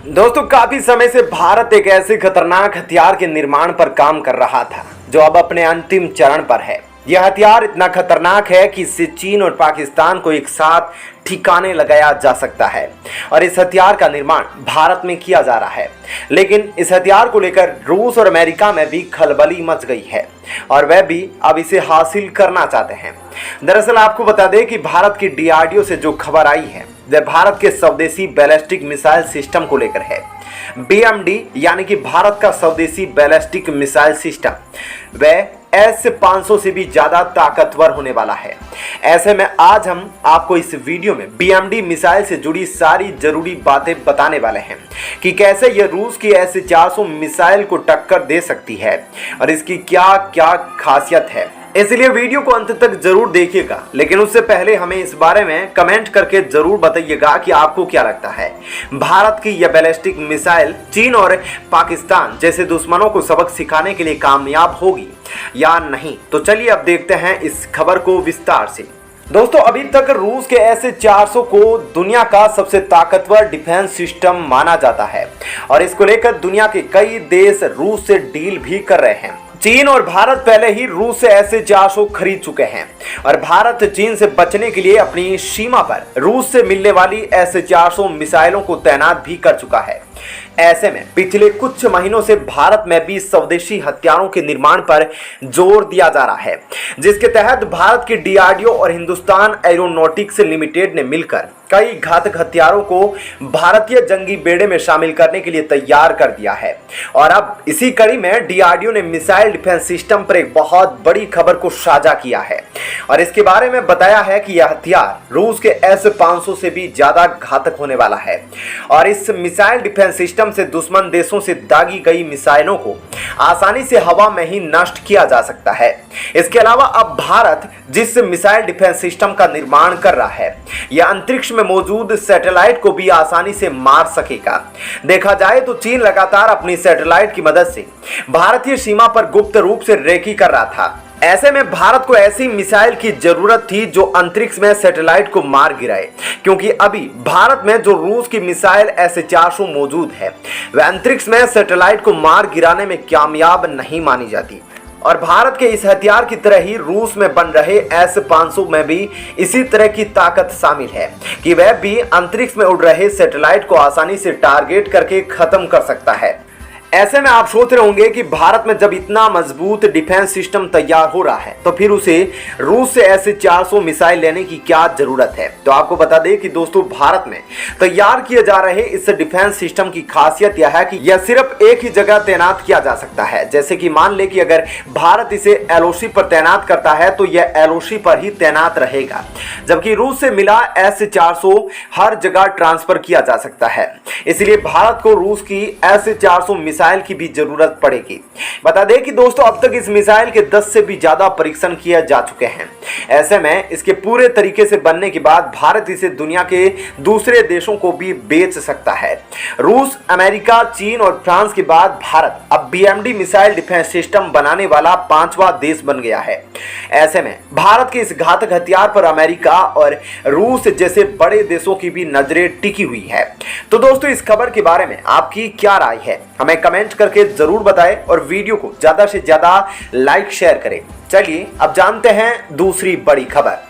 दोस्तों, काफी समय से भारत एक ऐसे खतरनाक हथियार के निर्माण पर काम कर रहा था जो अब अपने अंतिम चरण पर है। यह हथियार इतना खतरनाक है कि इससे चीन और पाकिस्तान को एक साथ ठिकाने लगाया जा सकता है और इस हथियार का निर्माण भारत में किया जा रहा है। लेकिन इस हथियार को लेकर रूस और अमेरिका में भी खलबली मच गई है और वह भी अब इसे हासिल करना चाहते हैं। दरअसल आपको बता दें कि भारत की डीआरडीओ से जो खबर आई है वह भारत के स्वदेशी बैलिस्टिक मिसाइल सिस्टम को लेकर है। बीएमडी यानी कि भारत का स्वदेशी बैलिस्टिक मिसाइल सिस्टम वह S-500 से भी ज्यादा ताकतवर होने वाला है। ऐसे में आज हम आपको इस वीडियो में बीएमडी मिसाइल से जुड़ी सारी जरूरी बातें बताने वाले हैं कि कैसे यह रूस की S-400 मिसाइल को टक्कर दे सकती है और इसकी क्या क्या खासियत है। इसलिए वीडियो को अंत तक जरूर देखिएगा, लेकिन उससे पहले हमें इस बारे में कमेंट करके जरूर बताइएगा कि आपको क्या लगता है, भारत की यह बैलिस्टिक मिसाइल चीन और पाकिस्तान जैसे दुश्मनों को सबक सिखाने के लिए कामयाब होगी या नहीं। तो चलिए अब देखते हैं इस खबर को विस्तार से। दोस्तों, अभी तक रूस के S-400 को दुनिया का सबसे ताकतवर डिफेंस सिस्टम माना जाता है और इसको लेकर दुनिया के कई देश रूस से डील भी कर रहे हैं। चीन और भारत पहले ही रूस से S-400 खरीद चुके हैं और भारत चीन से बचने के लिए अपनी सीमा पर रूस से मिलने वाली S-400 मिसाइलों को तैनात भी कर चुका है। ऐसे में पिछले कुछ महीनों से भारत में भी स्वदेशी हथियारों के निर्माण पर जोर दिया जा रहा है, जिसके तहत भारत की डीआरडीओ और हिंदुस्तान एरोनॉटिक्स लिमिटेड ने मिलकर कई घातक हथियारों को भारतीय जंगी बेड़े में शामिल करने के लिए तैयार कर दिया है। और अब इसी कड़ी में डीआरडीओ ने मिसाइल डिफेंस सिस्टम पर एक बहुत बड़ी खबर को साझा किया है और इसके बारे में बताया है कि यह हथियार रूस के S-500 से भी ज्यादा घातक होने वाला है और इस मिसाइल डिफेंस सिस्टम से दुश्मन देशों से दागी गई मिसाइलों को आसानी से हवा में ही नष्ट किया जा सकता है। इसके अलावा अब भारत जिस मिसाइल डिफेंस सिस्टम का निर्माण कर रहा है यह अंतरिक्ष में मौजूद सैटेलाइट को भी आसानी से मार सकेगा। देखा जाए तो चीन लगातार अपनी सैटेलाइट की मदद से भारतीय सीमा पर गुप्त रूप से रेकी कर रहा था। ऐसे में भारत को ऐसी मिसाइल की जरूरत थी जो अंतरिक्ष में सैटेलाइट को मार गिराए, क्योंकि अभी भारत में जो रूस की मिसाइल S-400 मौजूद है वह अंतरिक्ष में सैटेलाइट को मार गिराने में कामयाब नहीं मानी जाती। और भारत के इस हथियार की तरह ही रूस में बन रहे S-500 में भी इसी तरह की ताकत शामिल है कि वह भी अंतरिक्ष में उड़ रहे सैटेलाइट को आसानी से टारगेट करके खत्म कर सकता है। ऐसे में आप सोच रहे होंगे कि भारत में जब इतना मजबूत डिफेंस सिस्टम तैयार हो रहा है तो फिर उसे रूस से S-400 मिसाइल लेने की क्या जरूरत है। तो आपको बता दें कि दोस्तों, भारत में तैयार किए जा रहे इस डिफेंस सिस्टम की खासियत यह है कि यह सिर्फ एक ही जगह तैनात किया जा सकता है। जैसे कि मान ले कि अगर भारत इसे LOC पर तैनात करता है तो यह LOC पर ही तैनात रहेगा, जबकि रूस से मिला S-400 हर जगह ट्रांसफर किया जा सकता है। इसलिए भारत को रूस की S-400 मिसाइल की भी जरूरत पड़ेगी। बता दें कि दोस्तों, अब तक इस मिसाइल के 10 से भी ज्यादा परीक्षण किए जा चुके हैं। ऐसे में इसके पूरे तरीके से बनने के बाद भारत इसे दुनिया के दूसरे देशों को भी बेच सकता है। रूस, अमेरिका, चीन और फ्रांस के बाद भारत अब बीएमडी मिसाइल डिफेंस सिस्टम बनाने वाला 5वां देश बन गया है। ऐसे में भारत के इस घातक हथियार पर अमेरिका और रूस जैसे बड़े देशों की भी नजरें टिकी हुई है। तो दोस्तों, इस खबर के बारे में आपकी क्या राय है, हमें कमेंट करके जरूर बताएं और वीडियो को ज्यादा से ज्यादा लाइक शेयर करें। चलिए अब जानते हैं दूसरी बड़ी खबर।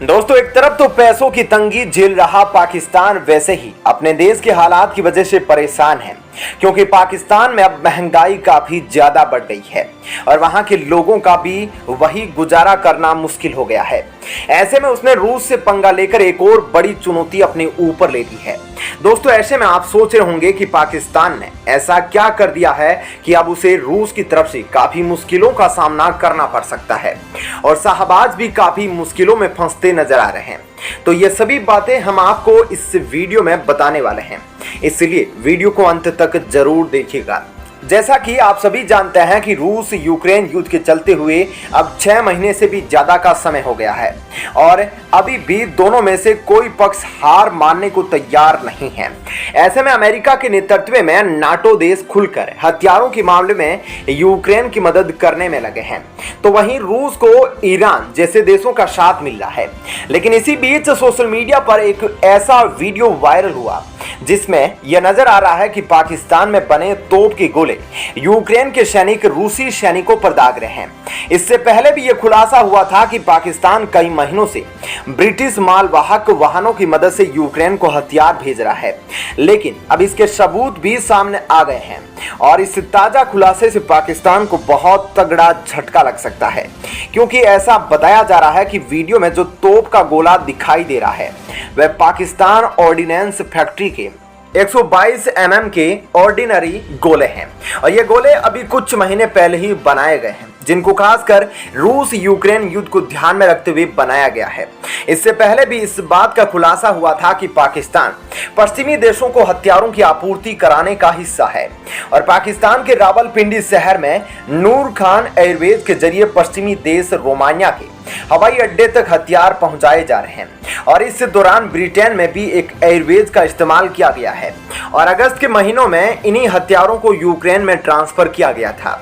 दोस्तों, एक तरफ तो पैसों की तंगी झेल रहा पाकिस्तान, वैसे ही अपने देश के हालात की वजह से परेशान है, क्योंकि पाकिस्तान में अब महंगाई काफी ज्यादा बढ़ गई है और वहां के लोगों का भी वही गुजारा करना मुश्किल हो गया है। ऐसे में उसने रूस से पंगा लेकर एक और बड़ी चुनौती अपने ऊपर ले ली है। दोस्तों, ऐसे में आप सोच रहे होंगे कि पाकिस्तान ने ऐसा क्या कर दिया है कि अब उसे रूस की तरफ से काफी मुश्किलों का सामना करना पड़ सकता है और शाहबाज भी काफी मुश्किलों में फंसते नजर आ रहे हैं। तो ये सभी बातें हम आपको इस वीडियो में बताने वाले हैं, इसलिए वीडियो को अंत तक जरूर देखिएगा। जैसा कि आप सभी जानते हैं कि रूस यूक्रेन युद्ध के चलते हुए अब 6 महीने से भी ज्यादा का समय हो गया है और अभी भी दोनों में से कोई पक्ष हार मानने को तैयार नहीं है। ऐसे में अमेरिका के नेतृत्व में नाटो देश खुलकर हथियारों के मामले में यूक्रेन की मदद करने में लगे हैं, तो वहीं रूस को ईरान जैसे देशों का साथ मिल रहा है। लेकिन इसी बीच सोशल मीडिया पर एक ऐसा वीडियो वायरल हुआ जिसमें यह नजर आ रहा है कि पाकिस्तान में बने तोप के गोले यूक्रेन के सैनिक रूसी सैनिकों पर दाग रहे हैं। इससे पहले भी यह खुलासा हुआ था कि पाकिस्तान कई महीनों से ब्रिटिश मालवाहक वाहनों की मदद से यूक्रेन को हथियार भेज रहा है, लेकिन अब इसके सबूत भी सामने आ गए हैं और इस ताजा खुलासे से पाकिस्तान को बहुत तगड़ा झटका लग सकता है, क्योंकि ऐसा बताया जा रहा है कि वीडियो में जो तोप का गोला दिखाई दे रहा है वह पाकिस्तान ऑर्डिनेंस फैक्ट्री के 122 mm के ऑर्डिनरी गोले हैं और ये गोले अभी कुछ महीने पहले ही बनाए गए हैं, जिनको खासकर रूस यूक्रेन युद्ध को ध्यान में रखते हुए बनाया गया है। इससे पहले भी इस बात का खुलासा हुआ था कि पाकिस्तान पश्चिमी देशों को हथियारों की आपूर्ति कराने का हिस्सा है और पाकिस्तान के रावलपिंडी शहर में नूर खान एयरवेज के जरिए पश्चिमी देश रोमानिया के हवाई अड्डे तक हथियार पहुंचाए जा रहे हैं और इस दौरान ब्रिटेन में भी एक एयरवेज का इस्तेमाल किया गया है और अगस्त के महीनों में इन्हीं हथियारों को यूक्रेन में ट्रांसफर किया गया था।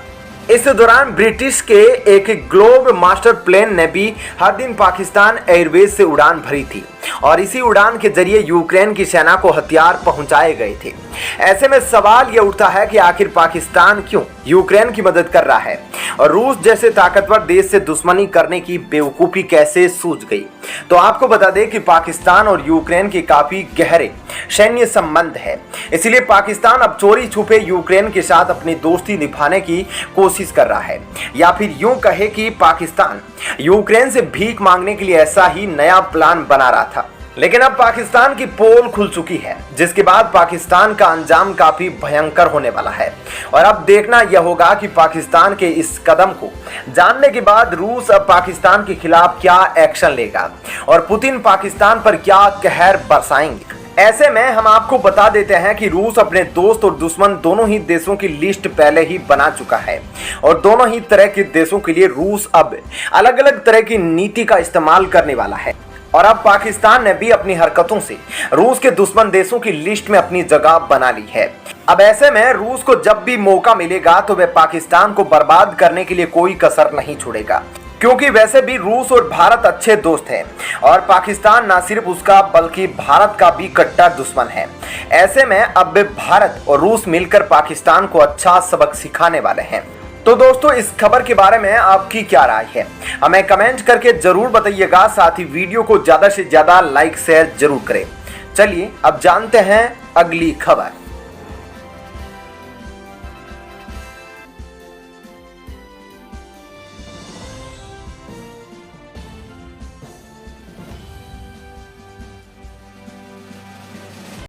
इस दौरान ब्रिटिश के एक ग्लोब मास्टर प्लेन ने भी हर दिन पाकिस्तान एयरवेज से उड़ान भरी थी और इसी उड़ान के जरिए यूक्रेन की सेना को हथियार पहुंचाए गए थे। ऐसे में सवाल यह उठता है कि आखिर पाकिस्तान क्यों यूक्रेन की मदद कर रहा है और रूस जैसे ताकतवर देश से दुश्मनी करने की बेवकूफ़ी कैसे सूझ गई। तो आपको बता दें कि पाकिस्तान और यूक्रेन के काफ़ी गहरे सैन्य संबंध है, इसलिए पाकिस्तान अब चोरी छुपे यूक्रेन के साथ अपनी दोस्ती निभाने की कोशिश कर रहा है, या फिर यूं कहे कि पाकिस्तान यूक्रेन से भीख मांगने के लिए ऐसा ही नया प्लान बना रहा था। लेकिन अब पाकिस्तान की पोल खुल चुकी है, जिसके बाद पाकिस्तान का अंजाम काफी भयंकर होने वाला है और अब देखना यह होगा कि पाकिस्तान के इस कदम को जानने के बाद रूस अब पाकिस्तान के खिलाफ क्या एक्शन लेगा और पुतिन पाकिस्तान पर क्या कहर बरसाएंगे। ऐसे में हम आपको बता देते हैं कि रूस अपने दोस्त और दुश्मन दोनों ही देशों की लिस्ट पहले ही बना चुका है और दोनों ही तरह के देशों के लिए रूस अब अलग अलग तरह की नीति का इस्तेमाल करने वाला है और अब पाकिस्तान ने भी अपनी हरकतों से रूस के दुश्मन देशों की लिस्ट में अपनी जगह बना ली है। अब ऐसे में रूस को जब भी मौका मिलेगा तो वह पाकिस्तान को बर्बाद करने के लिए कोई कसर नहीं छोड़ेगा, क्योंकि वैसे भी रूस और भारत अच्छे दोस्त हैं और पाकिस्तान न सिर्फ उसका बल्कि भारत का भी कट्टर दुश्मन है। ऐसे में अब भारत और रूस मिलकर पाकिस्तान को अच्छा सबक सिखाने वाले हैं। तो दोस्तों, इस खबर के बारे में आपकी क्या राय है हमें कमेंट करके जरूर बताइएगा। साथ ही वीडियो को ज्यादा से ज्यादा लाइक शेयर जरूर करें। चलिए अब जानते हैं अगली खबर।